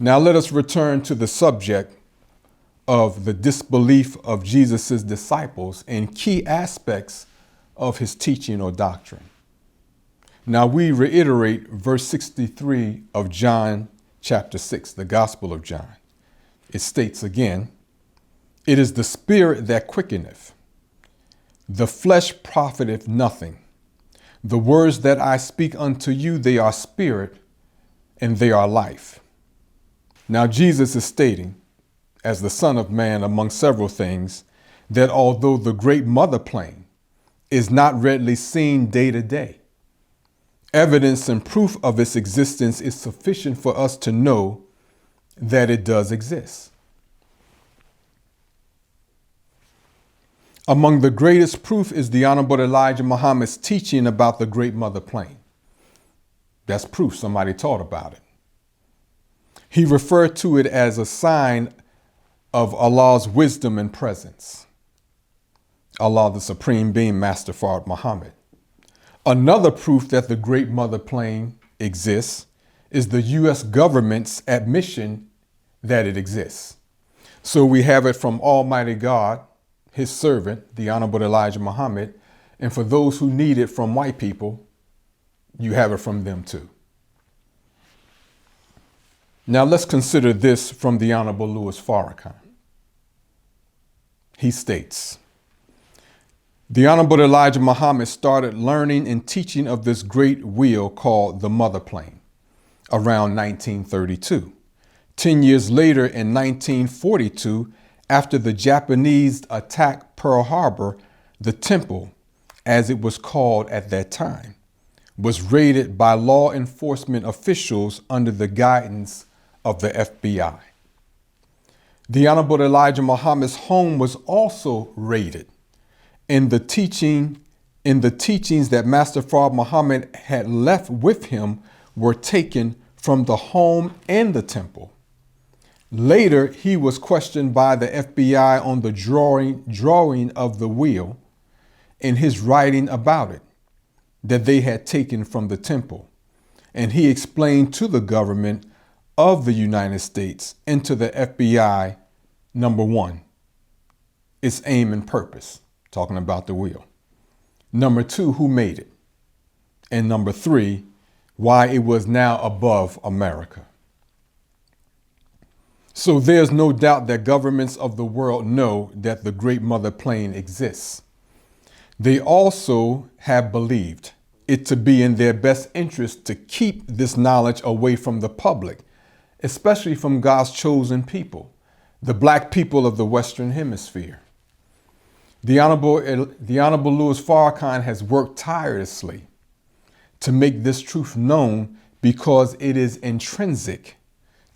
Now let us return to the subject of the disbelief of Jesus' disciples in key aspects of his teaching or doctrine. Now we reiterate verse 63 of John chapter 6, the Gospel of John. It states again, "It is the spirit that quickeneth. The flesh profiteth nothing. The words that I speak unto you, they are spirit and they are life." Now Jesus is stating, as the Son of Man among several things, that although the great mother plane is not readily seen day to day, evidence and proof of its existence is sufficient for us to know that it does exist. Among the greatest proof is the Honorable Elijah Muhammad's teaching about the great mother plane. That's proof somebody taught about it. He referred to it as a sign of Allah's wisdom and presence. Allah, the Supreme Being, Master Farrakhan Muhammad. Another proof that the great mother plane exists is the U.S. government's admission that it exists. So we have it from Almighty God, his servant, the Honorable Elijah Muhammad, and for those who need it from white people, you have it from them too. Now let's consider this from the Honorable Louis Farrakhan. He states, "The Honorable Elijah Muhammad started learning and teaching of this great wheel called the mother plane around 1932. 10 years later, in 1942, after the Japanese attacked Pearl Harbor, the temple, as it was called at that time, was raided by law enforcement officials under the guidance of the FBI. The Honorable Elijah Muhammad's home was also raided, and the teachings that Master Farrakhan Muhammad had left with him were taken from the home and the temple. Later, he was questioned by the FBI on the drawing of the wheel and his writing about it that they had taken from the temple. And he explained to the government of the United States and to the FBI, number one, its aim and purpose, talking about the wheel. Number two, who made it. And number three, why it was now above America. So there's no doubt that governments of the world know that the great mother plane exists. They also have believed it to be in their best interest to keep this knowledge away from the public, especially from God's chosen people, the black people of the Western Hemisphere. The Honorable Louis Farrakhan has worked tirelessly to make this truth known because it is intrinsic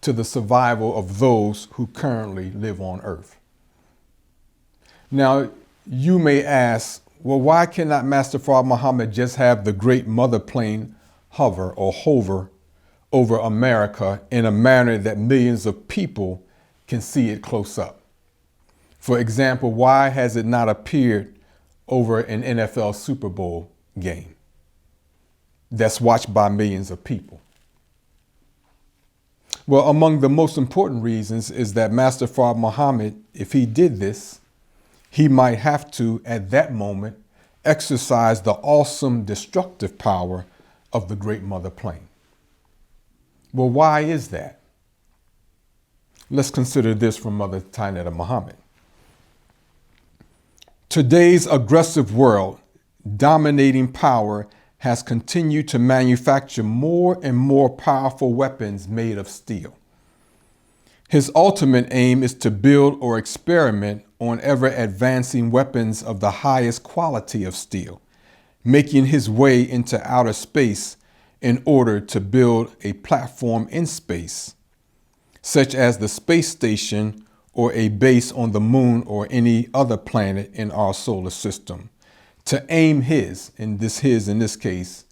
to the survival of those who currently live on earth. Now, you may ask, well, why cannot Master Farrakhan Muhammad just have the great mother plane hover over America in a manner that millions of people can see it close up? For example, why has it not appeared over an NFL Super Bowl game that's watched by millions of people? Well, among the most important reasons is that Master Farrakhan Muhammad, if he did this, he might have to, at that moment, exercise the awesome destructive power of the great mother plane. Well, why is that? Let's consider this from Mother Tainetta Muhammad. Today's aggressive world, dominating power, has continued to manufacture more and more powerful weapons made of steel. His ultimate aim is to build or experiment on ever-advancing weapons of the highest quality of steel, making his way into outer space in order to build a platform in space, such as the space station or a base on the moon or any other planet in our solar system. To aim his in this case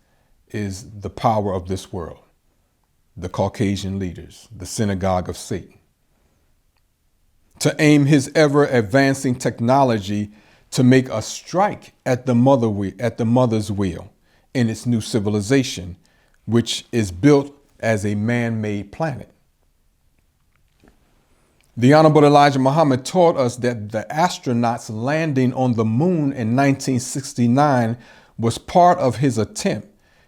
is the power of this world, the Caucasian leaders, the synagogue of Satan. To aim his ever advancing technology to make a strike at the mother's wheel in its new civilization, which is built as a man-made planet. The Honorable Elijah Muhammad taught us that the astronauts landing on the moon in 1969 was part of his attempt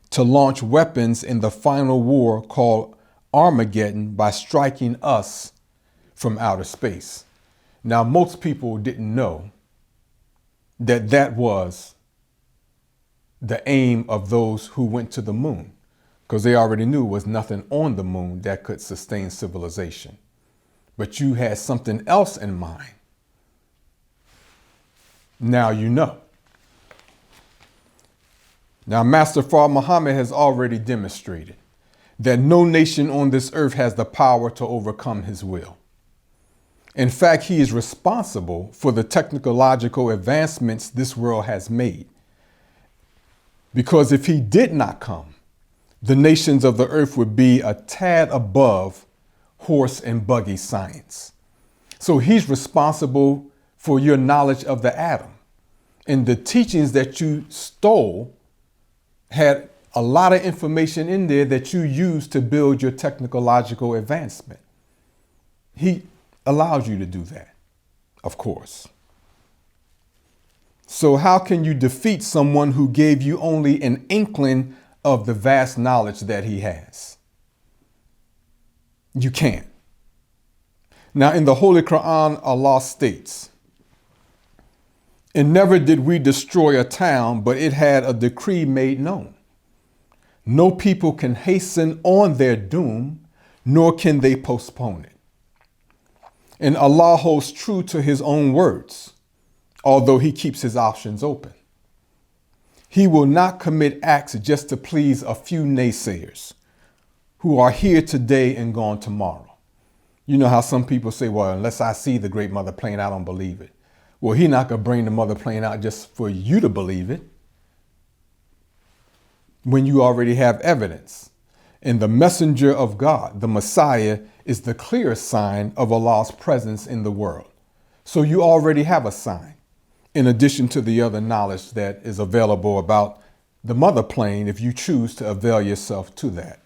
to launch weapons in the final war called Armageddon by striking us from outer space. Now, most people didn't know that that was the aim of those who went to the moon, because they already knew was nothing on the moon that could sustain civilization. But you had something else in mind. Now you know. Now, Master Fard Muhammad has already demonstrated that no nation on this earth has the power to overcome his will. In fact, he is responsible for the technological advancements this world has made. Because if he did not come, the nations of the earth would be a tad above horse and buggy science. So he's responsible for your knowledge of the atom. And the teachings that you stole had a lot of information in there that you used to build your technological advancement. He allows you to do that, of course. So how can you defeat someone who gave you only an inkling of the vast knowledge that he has? You can't. Now, in the Holy Quran, Allah states, "And never did we destroy a town, but it had a decree made known. No people can hasten on their doom, nor can they postpone it. And Allah holds true to his own words, although he keeps his options open. He will not commit acts just to please a few naysayers who are here today and gone tomorrow." You know how some people say, well, unless I see the great mother plane, I don't believe it. Well, he's not going to bring the mother plane out just for you to believe it, when you already have evidence. And the messenger of God, the Messiah, is the clearest sign of Allah's presence in the world. So you already have a sign, in addition to the other knowledge that is available about the mother plane if you choose to avail yourself to that.